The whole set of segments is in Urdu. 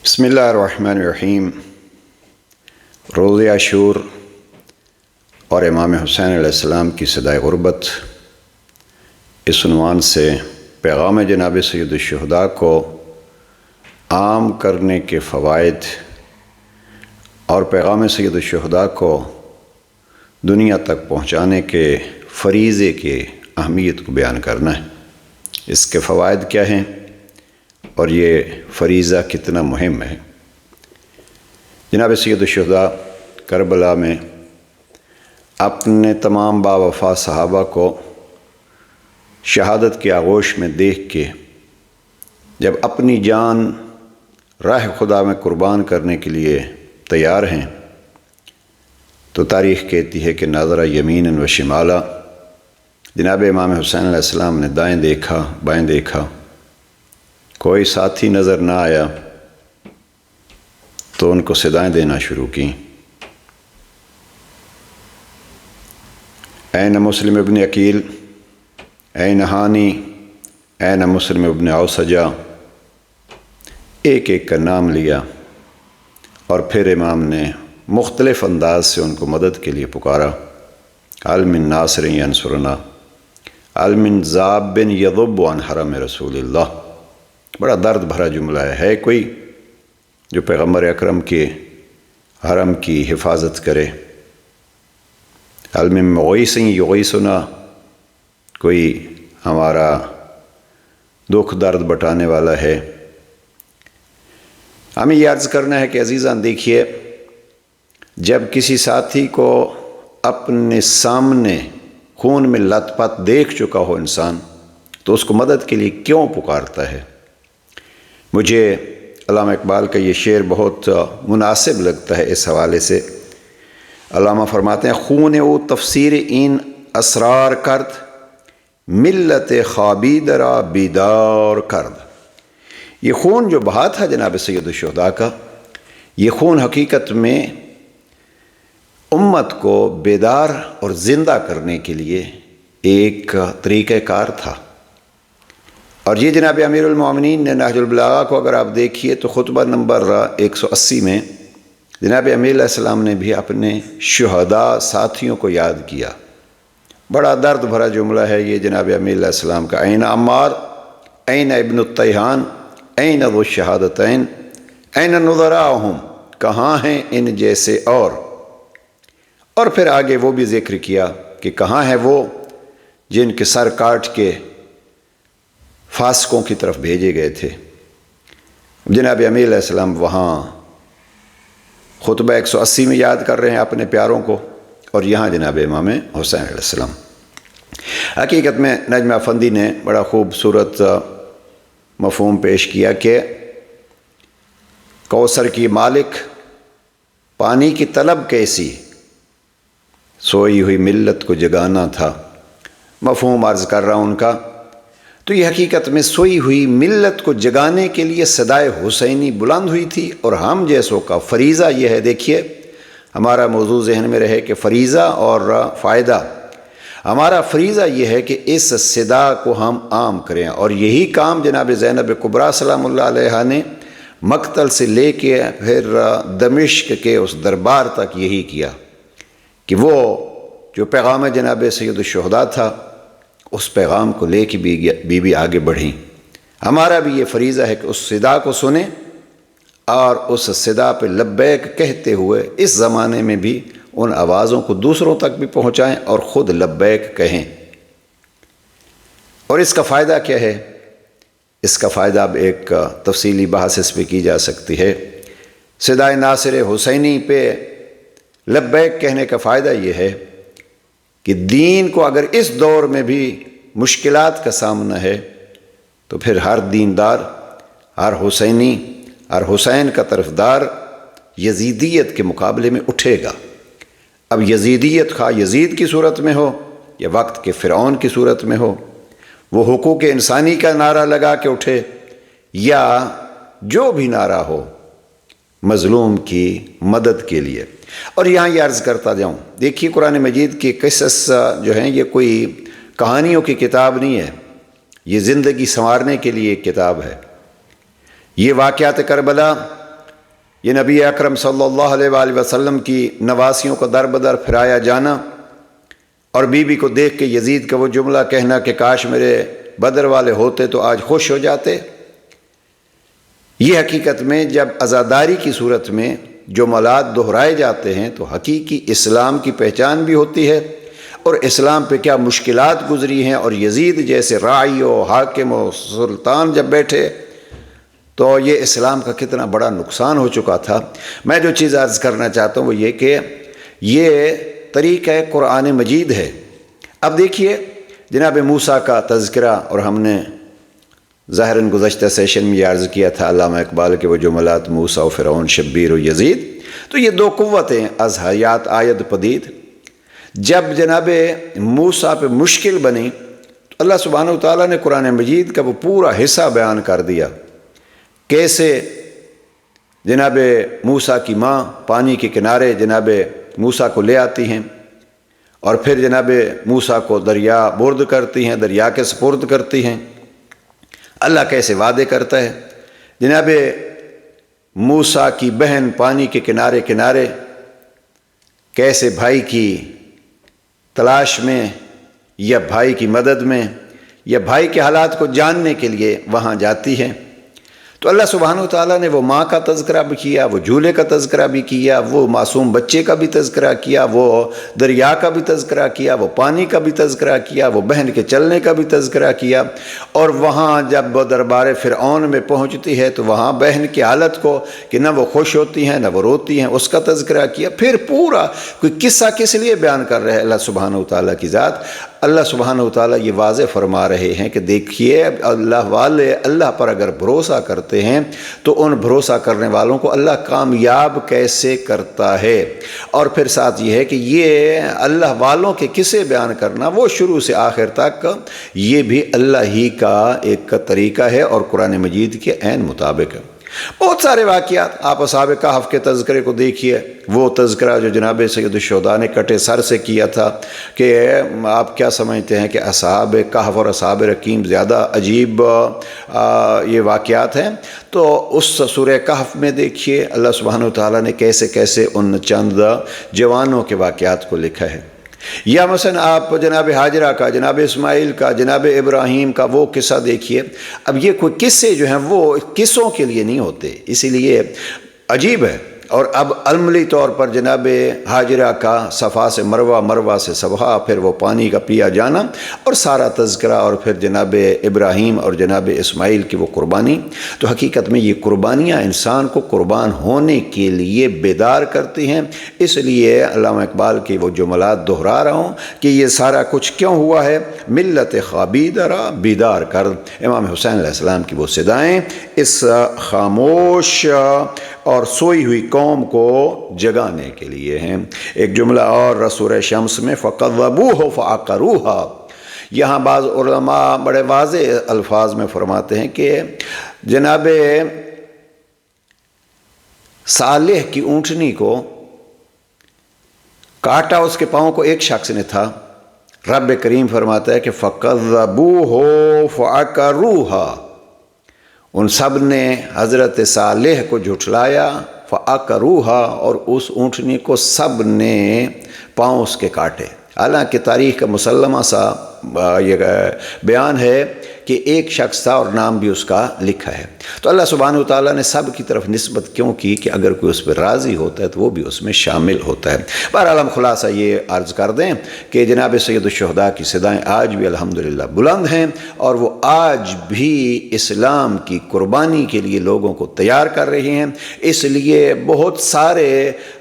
بسم اللہ الرحمن الرحیم۔ روز عاشور اور امام حسین علیہ السلام کی صدائے غربت، اس عنوان سے پیغام جناب سید الشہداء کو عام کرنے کے فوائد اور پیغام سید الشہداء کو دنیا تک پہنچانے کے فریضے کی اہمیت کو بیان کرنا ہے۔ اس کے فوائد کیا ہیں اور یہ فریضہ کتنا مہم ہے۔ جناب سید الشہداء کربلا میں اپنے تمام باوفا صحابہ کو شہادت کی آغوش میں دیکھ کے جب اپنی جان راہ خدا میں قربان کرنے کے لیے تیار ہیں تو تاریخ کہتی ہے کہ ناظرہ یمیناً و شمالا، جناب امام حسین علیہ السلام نے دائیں دیکھا بائیں دیکھا، کوئی ساتھی نظر نہ آیا تو ان کو صدائیں دینا شروع کی۔ این مسلم ابن عقیل، این ہانی، این مسلم ابن اوسجا، ایک ایک کا نام لیا اور پھر امام نے مختلف انداز سے ان کو مدد کے لیے پکارا۔ هل من ناصر ینصرنا، هل من ذاب یذب عن حرم رسول اللہ۔ بڑا درد بھرا جملہ ہے کوئی جو پیغمبر اکرم کے حرم کی حفاظت کرے؟ هل من مغیث یغیثنا، کوئی ہمارا دکھ درد بٹانے والا ہے؟ ہمیں یہ عرض کرنا ہے کہ عزیزان دیکھیے، جب کسی ساتھی کو اپنے سامنے خون میں لت پت دیکھ چکا ہو انسان تو اس کو مدد کے لیے کیوں پکارتا ہے؟ مجھے علامہ اقبال کا یہ شعر بہت مناسب لگتا ہے اس حوالے سے۔ علامہ فرماتے ہیں خون او تفسیر این اسرار کرد، ملت خوابید را بیدار کرد۔ یہ خون جو بہا تھا جناب سید الشہداء کا، یہ خون حقیقت میں امت کو بیدار اور زندہ کرنے کے لیے ایک طریقہ کار تھا۔ اور یہ جناب امیر المومنین نے نہج البلاغہ کو اگر آپ دیکھیے تو خطبہ نمبر 180 میں جناب امیر علیہ السلام نے بھی اپنے شہداء ساتھیوں کو یاد کیا۔ بڑا درد بھرا جملہ ہے یہ جناب امیر علیہ السلام کا۔ این عمار، این ابن الطیحان، این ذو الشہادتین، این نظراءہم، کہاں ہیں ان جیسے اور پھر آگے وہ بھی ذکر کیا کہ کہاں ہے وہ جن کے سر کاٹ کے فاسقوں کی طرف بھیجے گئے تھے۔ جناب امیر علیہ السلام وہاں خطبہ 180 میں یاد کر رہے ہیں اپنے پیاروں کو، اور یہاں جناب امام حسین علیہ السلام۔ حقیقت میں نجم افندی نے بڑا خوبصورت مفہوم پیش کیا کہ کوثر کی مالک، پانی کی طلب کیسی، سوئی ہوئی ملت کو جگانا تھا۔ مفہوم عرض کر رہا ہوں ان کا، تو یہ حقیقت میں سوئی ہوئی ملت کو جگانے کے لیے صدائے حسینی بلند ہوئی تھی، اور ہم جیسوں کا فریضہ یہ ہے۔ دیکھیے ہمارا موضوع ذہن میں رہے کہ فریضہ اور فائدہ۔ ہمارا فریضہ یہ ہے کہ اس صدا کو ہم عام کریں، اور یہی کام جناب زینب کبریٰ سلام اللہ علیہا نے مقتل سے لے کے پھر دمشق کے اس دربار تک یہی کیا کہ وہ جو پیغام جناب سید الشہداء تھا اس پیغام کو لے کے بی بی آگے بڑھیں۔ ہمارا بھی یہ فریضہ ہے کہ اس صدا کو سنیں اور اس صدا پہ لبیک کہتے ہوئے اس زمانے میں بھی ان آوازوں کو دوسروں تک بھی پہنچائیں اور خود لبیک کہیں۔ اور اس کا فائدہ کیا ہے؟ اس کا فائدہ اب ایک تفصیلی بحث اس پہ کی جا سکتی ہے۔ صدائے ناصر حسینی پہ لبیک کہنے کا فائدہ یہ ہے کہ دین کو اگر اس دور میں بھی مشکلات کا سامنا ہے تو پھر ہر دیندار، ہر حسینی، ہر حسین کا طرفدار یزیدیت کے مقابلے میں اٹھے گا۔ اب یزیدیت خواہ یزید کی صورت میں ہو یا وقت کے فرعون کی صورت میں ہو، وہ حقوق انسانی کا نعرہ لگا کے اٹھے یا جو بھی نعرہ ہو مظلوم کی مدد کے لیے۔ اور یہاں یہ عرض کرتا جاؤں، دیکھیے قرآن مجید کے قصص جو ہیں یہ کوئی کہانیوں کی کتاب نہیں ہے، یہ زندگی سنوارنے کے لیے ایک کتاب ہے۔ یہ واقعات کربلا یہ نبی اکرم صلی اللہ علیہ وآلہ وسلم کی نواسیوں کو در بدر پھرایا جانا اور بی بی کو دیکھ کے یزید کا وہ جملہ کہنا کہ کاش میرے بدر والے ہوتے تو آج خوش ہو جاتے، یہ حقیقت میں جب عزاداری کی صورت میں جملات دہرائے جاتے ہیں تو حقیقی اسلام کی پہچان بھی ہوتی ہے، اور اسلام پہ کیا مشکلات گزری ہیں، اور یزید جیسے راعی و حاکم و سلطان جب بیٹھے تو یہ اسلام کا کتنا بڑا نقصان ہو چکا تھا۔ میں جو چیز عرض کرنا چاہتا ہوں وہ یہ کہ یہ طریقہ قرآن مجید ہے۔ اب دیکھیے جناب موسیٰ کا تذکرہ، اور ہم نے ظاہراً گزشتہ سیشن میں یہ عرض کیا تھا علامہ اقبال کے وہ جملات موسیٰ و فرعون شبیر و یزید، تو یہ دو قوتیں از حیات آید پدید۔ جب جناب موسیٰ پہ مشکل بنی تو اللہ سبحانہ وتعالیٰ نے قرآن مجید کا وہ پورا حصہ بیان کر دیا، کیسے جناب موسیٰ کی ماں پانی کے کنارے جناب موسیٰ کو لے آتی ہیں، اور پھر جناب موسیٰ کو دریا برد کرتی ہیں، دریا کے سپرد کرتی ہیں۔ اللہ کیسے وعدے کرتا ہے، جناب موسیٰ کی بہن پانی کے کنارے کنارے کیسے بھائی کی تلاش میں یا بھائی کی مدد میں یا بھائی کے حالات کو جاننے کے لیے وہاں جاتی ہیں۔ تو اللہ سبحانہ وتعالیٰ نے وہ ماں کا تذکرہ بھی کیا، وہ جھولے کا تذکرہ بھی کیا، وہ معصوم بچے کا بھی تذکرہ کیا، وہ دریا کا بھی تذکرہ کیا، وہ پانی کا بھی تذکرہ کیا، وہ بہن کے چلنے کا بھی تذکرہ کیا، اور وہاں جب وہ دربار فرعون میں پہنچتی ہے تو وہاں بہن کی حالت کو کہ نہ وہ خوش ہوتی ہیں نہ وہ روتی ہیں اس کا تذکرہ کیا۔ پھر پورا کوئی قصہ کس لیے بیان کر رہے ہیں اللہ سبحانہ وتعالیٰ کی ذات؟ اللہ سبحانہ وتعالیٰ یہ واضح فرما رہے ہیں کہ دیکھیے اللہ والے اللہ پر اگر بھروسہ کرتے ہیں تو ان بھروسہ کرنے والوں کو اللہ کامیاب کیسے کرتا ہے، اور پھر ساتھ یہ ہے کہ یہ اللہ والوں کے قصے بیان کرنا وہ شروع سے آخر تک یہ بھی اللہ ہی کا ایک طریقہ ہے اور قرآن مجید کے عین مطابق ہے۔ بہت سارے واقعات، آپ اصحاب کہف کے تذکرے کو دیکھیے، وہ تذکرہ جو جناب سید الشہداء نے کٹے سر سے کیا تھا کہ آپ کیا سمجھتے ہیں کہ اصحاب کہف اور اصحاب رقیم زیادہ عجیب یہ واقعات ہیں؟ تو اس سورہ کہف میں دیکھیے اللہ سبحانہ وتعالیٰ نے کیسے کیسے ان چند جوانوں کے واقعات کو لکھا ہے، یا مثلا آپ جناب حاجرہ کا، جناب اسماعیل کا، جناب ابراہیم کا وہ قصہ دیکھیے۔ اب یہ کوئی قصے جو ہیں وہ قصوں کے لیے نہیں ہوتے، اسی لیے عجیب ہے۔ اور اب عملی طور پر جناب حاجرہ کا صفا سے مروہ، مروہ سے صفا، پھر وہ پانی کا پیا جانا اور سارا تذکرہ، اور پھر جناب ابراہیم اور جناب اسماعیل کی وہ قربانی۔ تو حقیقت میں یہ قربانیاں انسان کو قربان ہونے کے لیے بیدار کرتی ہیں، اس لیے علامہ اقبال کی وہ جملات دہرا رہا ہوں کہ یہ سارا کچھ کیوں ہوا ہے؟ ملت خوابید را بیدار کر، امام حسین علیہ السلام کی وہ صدائیں اس خاموش اور سوئی ہوئی قوم کو جگانے کے لیے ہیں۔ ایک جملہ اور سورہ شمس میں فَقَذَّبُوهُ فَعَقَرُوهَا، یہاں بعض علماء بڑے واضح الفاظ میں فرماتے ہیں کہ جناب صالح کی اونٹنی کو کاٹا اس کے پاؤں کو ایک شخص نے تھا، رب کریم فرماتا ہے کہ فَقَذَّبُوهُ فَعَقَرُوهَا، ان سب نے حضرت صالح کو جھٹلایا، فَأَقَرُوهَا، اور اس اونٹنی کو سب نے پاؤں اس کے کاٹے۔ حالانکہ تاریخ کا مسلمہ سا یہ بیان ہے کہ ایک شخص تھا اور نام بھی اس کا لکھا ہے۔ تو اللہ سبحانہ وتعالیٰ نے سب کی طرف نسبت کیوں کی کہ اگر کوئی اس پہ راضی ہوتا ہے تو وہ بھی اس میں شامل ہوتا ہے۔ بہرحال ہم خلاصہ یہ عرض کر دیں کہ جناب سید الشہداء کی صدائیں آج بھی الحمدللہ بلند ہیں، اور وہ آج بھی اسلام کی قربانی کے لیے لوگوں کو تیار کر رہی ہیں۔ اس لیے بہت سارے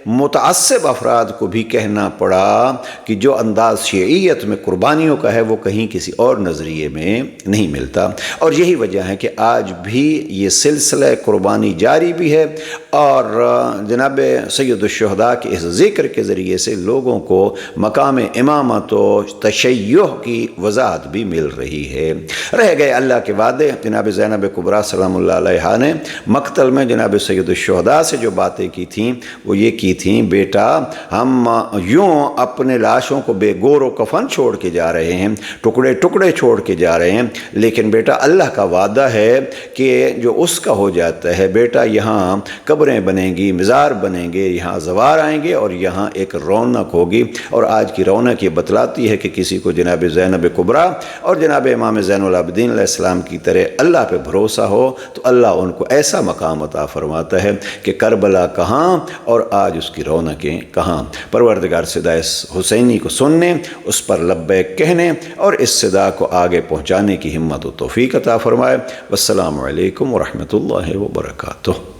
متعصب افراد کو بھی کہنا پڑا کہ جو انداز شیعیت میں قربانیوں کا ہے وہ کہیں کسی اور نظریے میں نہیں ملتا، اور یہی وجہ ہے کہ آج بھی یہ سلسلہ قربانی جاری بھی ہے، اور جناب سید الشہداء کے اس ذکر کے ذریعے سے لوگوں کو مقام امامت و تشیع کی وضاحت بھی مل رہی ہے۔ رہ گئے اللہ کے وعدے۔ جناب زینب کبریٰ سلام اللہ علیہا نے مقتل میں جناب سید الشہداء سے جو باتیں کی تھیں وہ یہ کی تھیں، بیٹا ہم یوں اپنے لاشوں کو بے گور و کفن چھوڑ کے جا رہے ہیں، ٹکڑے ٹکڑے چھوڑ کے جا رہے ہیں، لیکن بیٹا اللہ کا وعدہ ہے کہ جو اس کا ہو جاتا ہے بیٹا یہاں قبر قبریں بنیں گی، مزار بنیں گے، یہاں زوار آئیں گے اور یہاں ایک رونق ہوگی۔ اور آج کی رونق یہ بتلاتی ہے کہ کسی کو جناب زینب کبریٰ اور جناب امام زین العابدین علیہ السلام کی طرح اللہ پہ بھروسہ ہو تو اللہ ان کو ایسا مقام عطا فرماتا ہے کہ کربلا کہاں اور آج اس کی رونقیں کہاں۔ پروردگار صدائے حسینی کو سننے، اس پر لبیک کہنے اور اس صدا کو آگے پہنچانے کی ہمت و توفیق عطا فرمائے۔ والسلام علیکم ورحمۃ اللہ وبرکاتہ۔